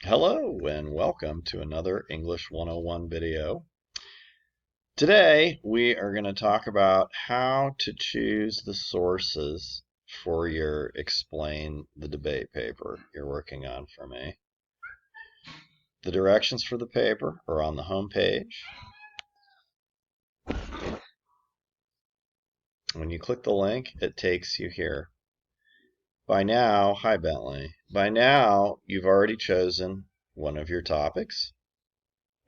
Hello and welcome to another English 101 video. Today we are going to talk about how to choose the sources for your Explain the Debate paper you're working on for me. The directions for the paper are on the home page. When you click the link, it takes you here. By now, hi Bentley. By now, you've already chosen one of your topics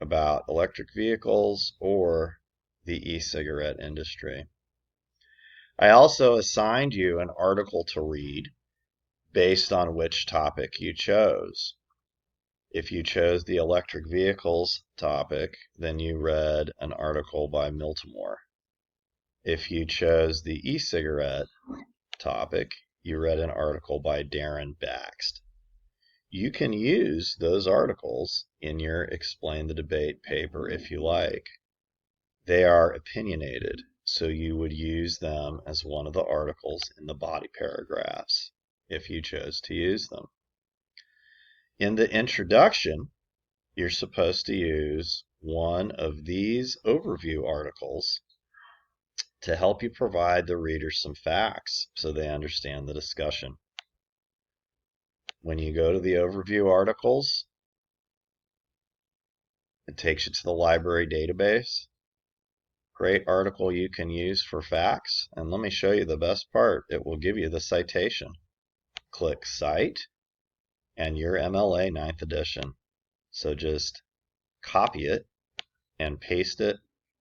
about electric vehicles or the e-cigarette industry. I also assigned you an article to read based on which topic you chose. If you chose the electric vehicles topic, then you read an article by Miltimore. If you chose the e-cigarette topic, you read an article by Darren Baxt. You can use those articles in your Explain the Debate paper if you like. They are opinionated, so you would use them as one of the articles in the body paragraphs if you chose to use them. In the introduction, you're supposed to use one of these overview articles to help you provide the reader some facts so they understand the discussion. When you go to the overview articles, it takes you to the library database. Great article you can use for facts. And let me show you the best part. It will give you the citation. Click Cite and your MLA 9th edition. So just copy it and paste it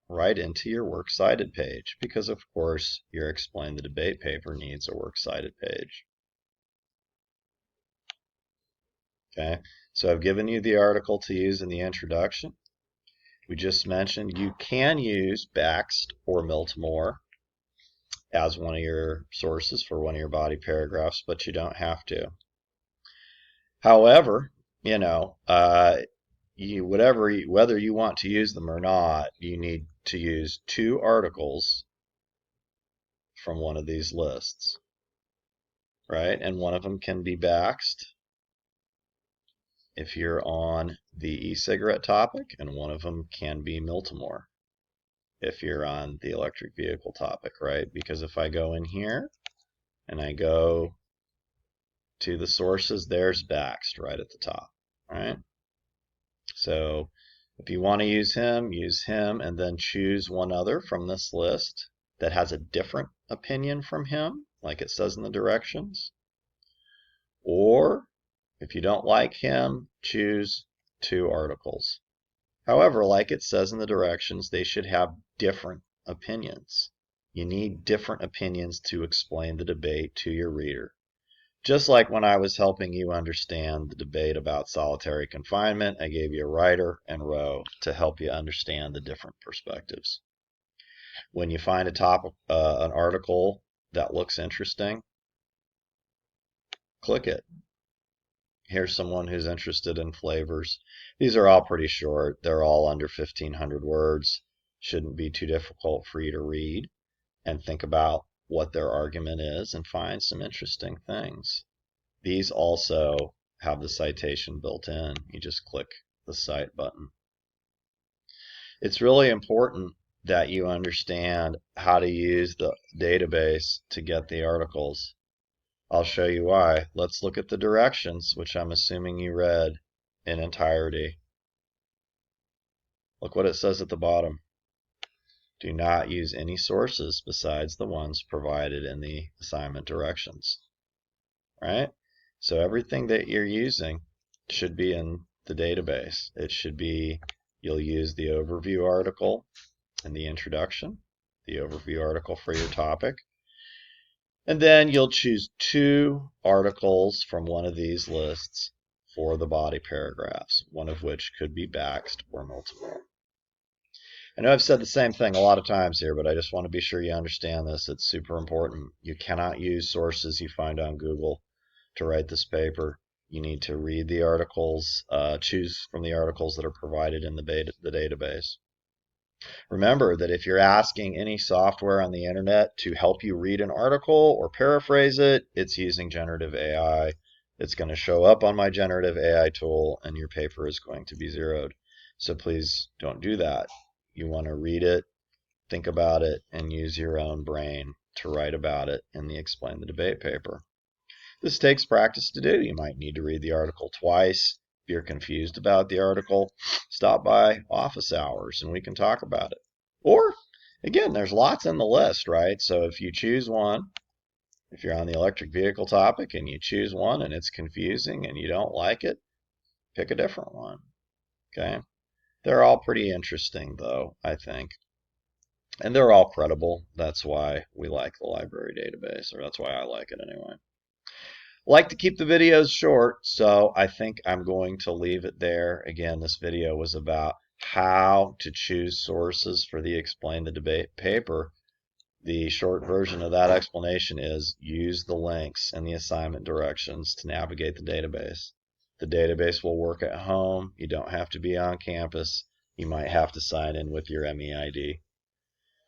right into your Works Cited page because, of course, your Explain the Debate paper needs a Works Cited page. Okay, so I've given you the article to use in the introduction. We just mentioned you can use Baxt or Miltimore as one of your sources for one of your body paragraphs, but you don't have to. However, whether you want to use them or not, you need to use two articles from one of these lists, right? And one of them can be Baxt if you're on the e-cigarette topic, and one of them can be Miltimore if you're on the electric vehicle topic, right? Because if I go in here and I go to the sources, there's Baxt right at the top, right? So if you want to use him, and then choose one other from this list that has a different opinion from him, like it says in the directions. Or if you don't like him, choose two articles. However, like it says in the directions, they should have different opinions. You need different opinions to explain the debate to your reader. Just like when I was helping you understand the debate about solitary confinement, I gave you a writer and row to help you understand the different perspectives. When you find an article that looks interesting, click it. Here's someone who's interested in flavors. These are all pretty short. They're all under 1,500 words. Shouldn't be too difficult for you to read and think about what their argument is and find some interesting things. These also have the citation built in. You just click the Cite button. It's really important that you understand how to use the database to get the articles. I'll show you why. Let's look at the directions, which I'm assuming you read in entirety. Look what it says at the bottom. Do not use any sources besides the ones provided in the assignment directions. Right? So everything that you're using should be in the database. It should be, you'll use the overview article in the introduction, the overview article for your topic, and then you'll choose two articles from one of these lists for the body paragraphs, one of which could be Baxt or Miltimore. I know I've said the same thing a lot of times here, but I just want to be sure you understand this. It's super important. You cannot use sources you find on Google to write this paper. You need to read the articles, choose from the articles that are provided in the database. Remember that if you're asking any software on the internet to help you read an article or paraphrase it, it's using generative AI. It's going to show up on my generative AI tool, and your paper is going to be zeroed. So please don't do that. You want to read it, think about it, and use your own brain to write about it in the Explain the Debate paper. This takes practice to do. You might need to read the article twice. If you're confused about the article, stop by office hours and we can talk about it. Or, again, there's lots in the list, right? So if you choose one, if you're on the electric vehicle topic and you choose one and it's confusing and you don't like it, pick a different one. Okay? They're all pretty interesting, though, I think. And they're all credible. That's why we like the library database, or that's why I like it anyway. Like to keep the videos short, so I think I'm going to leave it there. Again, this video was about how to choose sources for the Explain the Debate paper. The short version of that explanation is use the links and the assignment directions to navigate the database. The database will work at home. You don't have to be on campus. You might have to sign in with your MEID.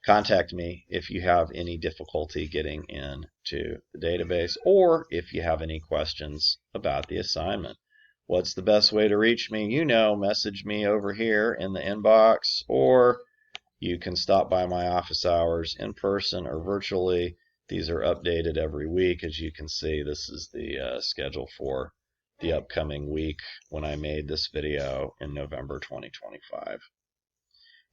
Contact me if you have any difficulty getting into the database or if you have any questions about the assignment. What's the best way to reach me? You know, message me over here in the inbox, or you can stop by my office hours in person or virtually. These are updated every week. As you can see, this is the schedule for the upcoming week when I made this video in November 2025.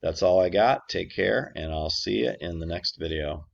That's all I got. Take care, and I'll see you in the next video.